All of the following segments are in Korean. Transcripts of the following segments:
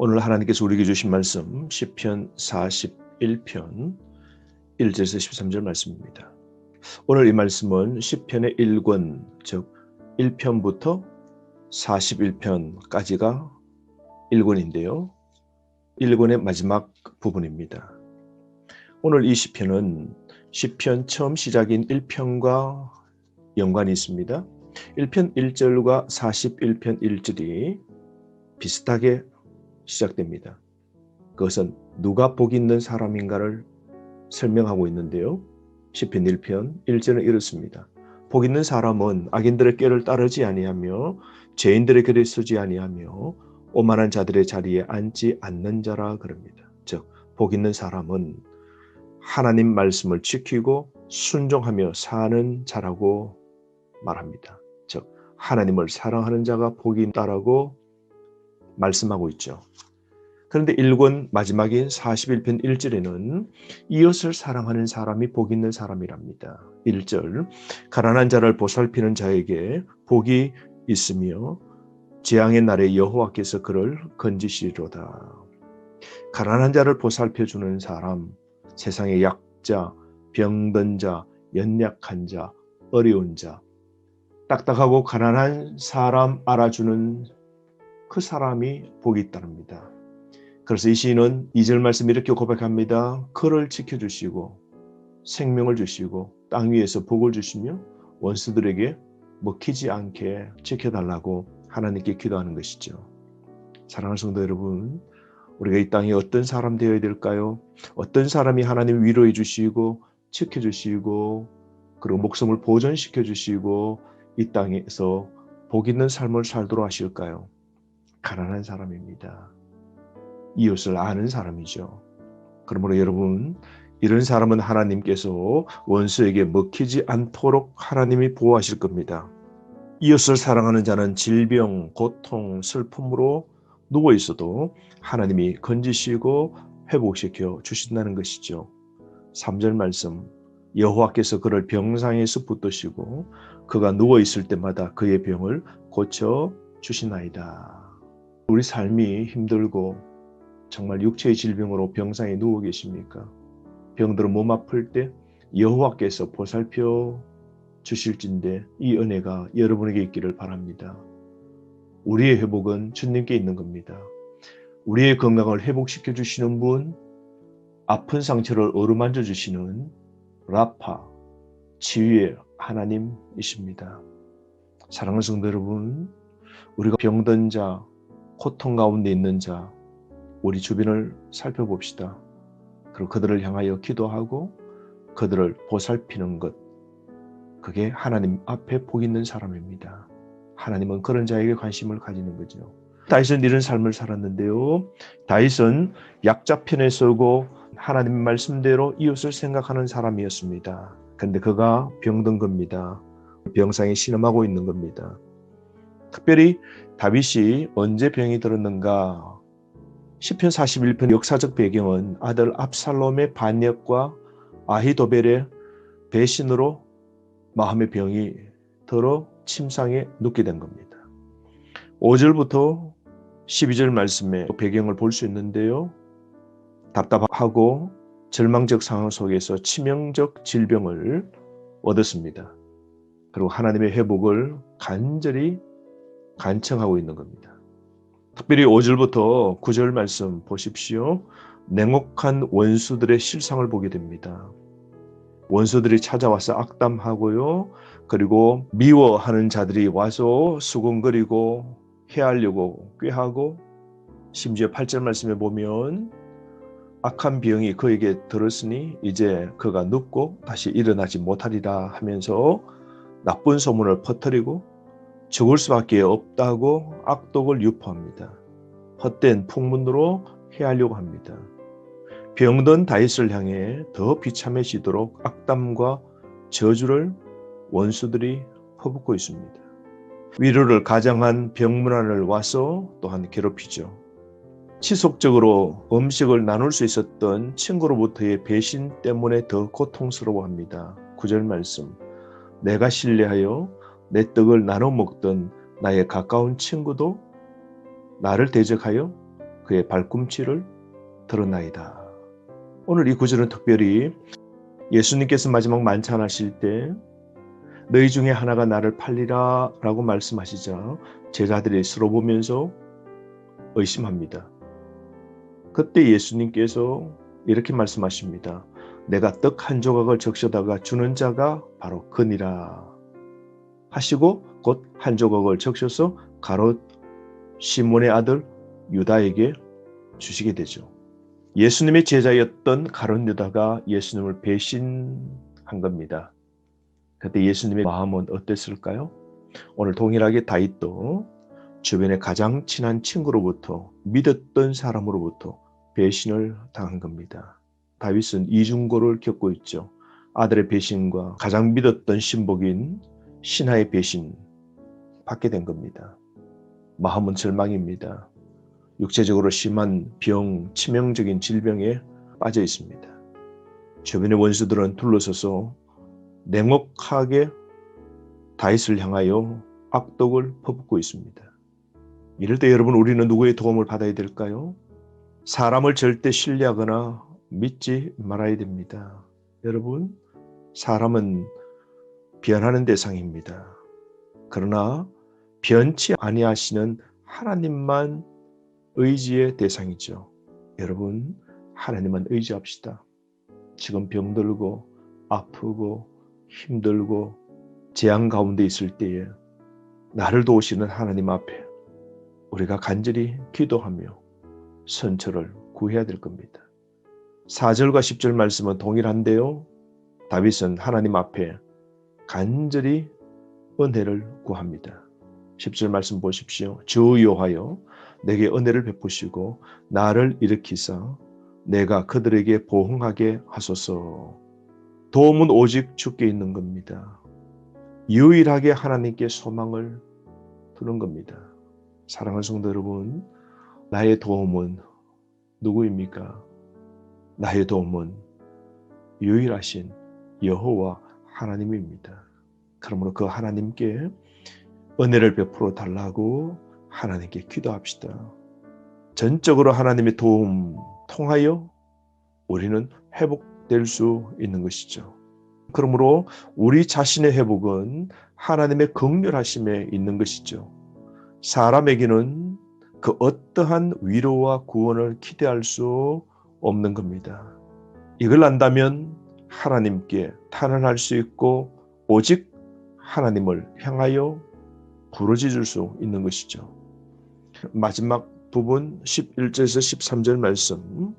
오늘 하나님께서 우리에게 주신 말씀 시편 41편 1절에서 13절 말씀입니다. 오늘 이 말씀은 시편의 1권, 즉 1편부터 41편까지가 1권인데요. 1권의 마지막 부분입니다. 오늘 이 시편은 시편 처음 시작인 1편과 연관이 있습니다. 1편 1절과 41편 1절이 비슷하게 시작됩니다. 그것은 누가 복 있는 사람인가를 설명하고 있는데요. 시편 1편 1절은 이렇습니다. 복 있는 사람은 악인들의 꾀를 따르지 아니하며 죄인들의 길에 서지 아니하며 오만한 자들의 자리에 앉지 않는 자라 그럽니다. 즉, 복 있는 사람은 하나님 말씀을 지키고 순종하며 사는 자라고 말합니다. 즉, 하나님을 사랑하는 자가 복이 있다라고 말씀하고 있죠. 그런데 1권 마지막인 41편 1절에는 이웃을 사랑하는 사람이 복 있는 사람이랍니다. 1절, 가난한 자를 보살피는 자에게 복이 있으며 재앙의 날에 여호와께서 그를 건지시리로다. 가난한 자를 보살펴주는 사람, 세상의 약자, 병든 자, 연약한 자, 어려운 자, 딱딱하고 가난한 사람 알아주는 그 사람이 복이 있답니다. 그래서 이 시인은 2절 말씀 이렇게 고백합니다. 그를 지켜주시고 생명을 주시고 땅 위에서 복을 주시며 원수들에게 먹히지 않게 지켜달라고 하나님께 기도하는 것이죠. 사랑하는 성도 여러분, 우리가 이 땅에 어떤 사람 되어야 될까요? 어떤 사람이 하나님 위로해 주시고 지켜주시고 그리고 목숨을 보존시켜 주시고 이 땅에서 복 있는 삶을 살도록 하실까요? 가난한 사람입니다. 이웃을 아는 사람이죠. 그러므로 여러분, 이런 사람은 하나님께서 원수에게 먹히지 않도록 하나님이 보호하실 겁니다. 이웃을 사랑하는 자는 질병, 고통, 슬픔으로 누워 있어도 하나님이 건지시고 회복시켜 주신다는 것이죠. 3절 말씀, 여호와께서 그를 병상에서 붙드시고 그가 누워 있을 때마다 그의 병을 고쳐 주시나이다. 우리 삶이 힘들고 정말 육체의 질병으로 병상에 누워 계십니까? 병들어 몸 아플 때 여호와께서 보살펴 주실진데 이 은혜가 여러분에게 있기를 바랍니다. 우리의 회복은 주님께 있는 겁니다. 우리의 건강을 회복시켜 주시는 분, 아픈 상처를 어루만져 주시는 라파, 치유의 하나님이십니다. 사랑하는 성도 여러분, 우리가 병든 자, 고통 가운데 있는 자, 우리 주변을 살펴봅시다. 그리고 그들을 향하여 기도하고 그들을 보살피는 것, 그게 하나님 앞에 복 있는 사람입니다. 하나님은 그런 자에게 관심을 가지는 거죠. 다윗은 이런 삶을 살았는데요. 다윗은 약자 편에 서고 하나님의 말씀대로 이웃을 생각하는 사람이었습니다. 그런데 그가 병든 겁니다. 병상에 신음하고 있는 겁니다. 특별히 다윗이 언제 병이 들었는가? 시편 41편 역사적 배경은 아들 압살롬의 반역과 아히도벨의 배신으로 마음의 병이 들어 침상에 눕게 된 겁니다. 5절부터 12절 말씀의 배경을 볼 수 있는데요. 답답하고 절망적 상황 속에서 치명적 질병을 얻었습니다. 그리고 하나님의 회복을 간절히 간청하고 있는 겁니다. 특별히 5절부터 9절 말씀 보십시오. 냉혹한 원수들의 실상을 보게 됩니다. 원수들이 찾아와서 악담하고요. 그리고 미워하는 자들이 와서 수군거리고 해하려고 꾀하고 심지어 8절 말씀에 보면 악한 병이 그에게 들었으니 이제 그가 눕고 다시 일어나지 못하리라 하면서 나쁜 소문을 퍼뜨리고 죽을 수밖에 없다고 악독을 유포합니다. 헛된 풍문으로 해하려고 합니다. 병든 다윗을 향해 더 비참해지도록 악담과 저주를 원수들이 퍼붓고 있습니다. 위로를 가장한 병문안을 와서 또한 괴롭히죠. 지속적으로 음식을 나눌 수 있었던 친구로부터의 배신 때문에 더 고통스러워합니다. 9절 말씀, 내가 신뢰하여 내 떡을 나눠 먹던 나의 가까운 친구도 나를 대적하여 그의 발꿈치를 들었나이다. 오늘 이 구절은 특별히 예수님께서 마지막 만찬하실 때 너희 중에 하나가 나를 팔리라 라고 말씀하시자 제자들이 서로 보면서 의심합니다. 그때 예수님께서 이렇게 말씀하십니다. 내가 떡 한 조각을 적셔다가 주는 자가 바로 그니라 하시고 곧 한 조각을 적셔서 가롯 시몬의 아들 유다에게 주시게 되죠. 예수님의 제자였던 가롯 유다가 예수님을 배신한 겁니다. 그때 예수님의 마음은 어땠을까요? 오늘 동일하게 다윗도 주변의 가장 친한 친구로부터 믿었던 사람으로부터 배신을 당한 겁니다. 다윗은 이중고를 겪고 있죠. 아들의 배신과 가장 믿었던 신복인 신하의 배신 받게 된 겁니다. 마음은 절망입니다. 육체적으로 심한 병, 치명적인 질병에 빠져 있습니다. 주변의 원수들은 둘러서서 냉혹하게 다윗을 향하여 악독을 퍼붓고 있습니다. 이럴 때 여러분 우리는 누구의 도움을 받아야 될까요? 사람을 절대 신뢰하거나 믿지 말아야 됩니다. 여러분, 사람은 변하는 대상입니다. 그러나 변치 아니하시는 하나님만 의지의 대상이죠. 여러분, 하나님만 의지합시다. 지금 병들고 아프고 힘들고 재앙 가운데 있을 때에 나를 도우시는 하나님 앞에 우리가 간절히 기도하며 선처를 구해야 될 겁니다. 4절과 10절 말씀은 동일한데요. 다윗은 하나님 앞에 간절히 은혜를 구합니다. 10절 말씀 보십시오. 주 여호와여 내게 은혜를 베푸시고 나를 일으키사 내가 그들에게 보응하게 하소서. 도움은 오직 주께 있는 겁니다. 유일하게 하나님께 소망을 두는 겁니다. 사랑하는 성도 여러분, 나의 도움은 누구입니까? 나의 도움은 유일하신 여호와 하나님입니다. 그러므로 그 하나님께 은혜를 베풀어 달라고 하나님께 기도합시다. 전적으로 하나님의 도움 통하여 우리는 회복될 수 있는 것이죠. 그러므로 우리 자신의 회복은 하나님의 긍휼하심에 있는 것이죠. 사람에게는 그 어떠한 위로와 구원을 기대할 수 없는 겁니다. 이걸 안다면 하나님께 탄원할 수 있고 오직 하나님을 향하여 부르짖을 수 있는 것이죠. 마지막 부분 11절에서 13절 말씀,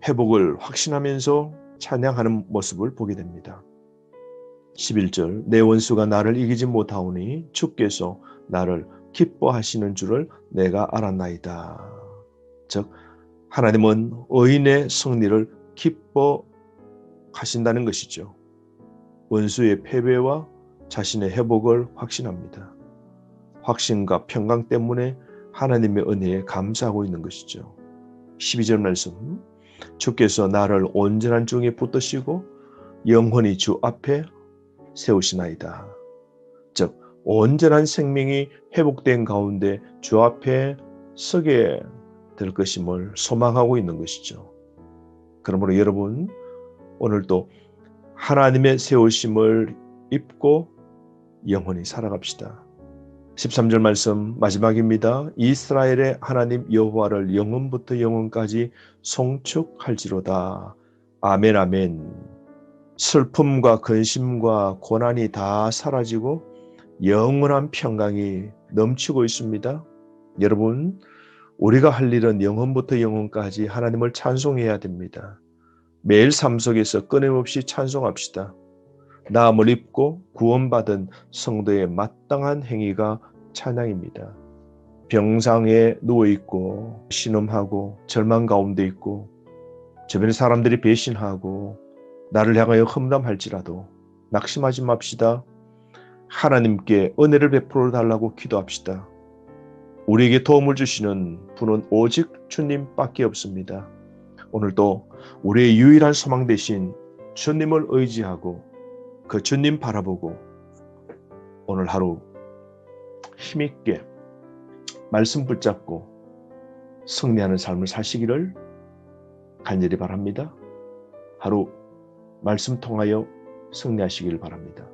회복을 확신하면서 찬양하는 모습을 보게 됩니다. 11절, 내 원수가 나를 이기지 못하오니 주께서 나를 기뻐하시는 줄을 내가 알았나이다. 즉 하나님은 의인의 승리를 기뻐하신다는 것이죠. 원수의 패배와 자신의 회복을 확신합니다. 확신과 평강 때문에 하나님의 은혜에 감사하고 있는 것이죠. 12절 말씀, 주께서 나를 온전한 중에 붙드시고 영원히 주 앞에 세우시나이다. 즉 온전한 생명이 회복된 가운데 주 앞에 서게 될 것임을 소망하고 있는 것이죠. 그러므로 여러분 오늘도 하나님의 세우심을 입고 영원히 살아갑시다. 13절 말씀 마지막입니다. 이스라엘의 하나님 여호와를 영원부터 영원까지 송축할지로다. 아멘 아멘. 슬픔과 근심과 고난이 다 사라지고 영원한 평강이 넘치고 있습니다. 여러분 우리가 할 일은 영원부터 영원까지 하나님을 찬송해야 됩니다. 매일 삶 속에서 끊임없이 찬송합시다. 나음을 입고 구원받은 성도의 마땅한 행위가 찬양입니다. 병상에 누워있고 신음하고 절망 가운데 있고 주변의 사람들이 배신하고 나를 향하여 험담할지라도 낙심하지 맙시다. 하나님께 은혜를 베풀어 달라고 기도합시다. 우리에게 도움을 주시는 분은 오직 주님밖에 없습니다. 오늘도 우리의 유일한 소망 되신 주님을 의지하고 그 주님 바라보고 오늘 하루 힘있게 말씀 붙잡고 승리하는 삶을 사시기를 간절히 바랍니다. 하루 말씀 통하여 승리하시길 바랍니다.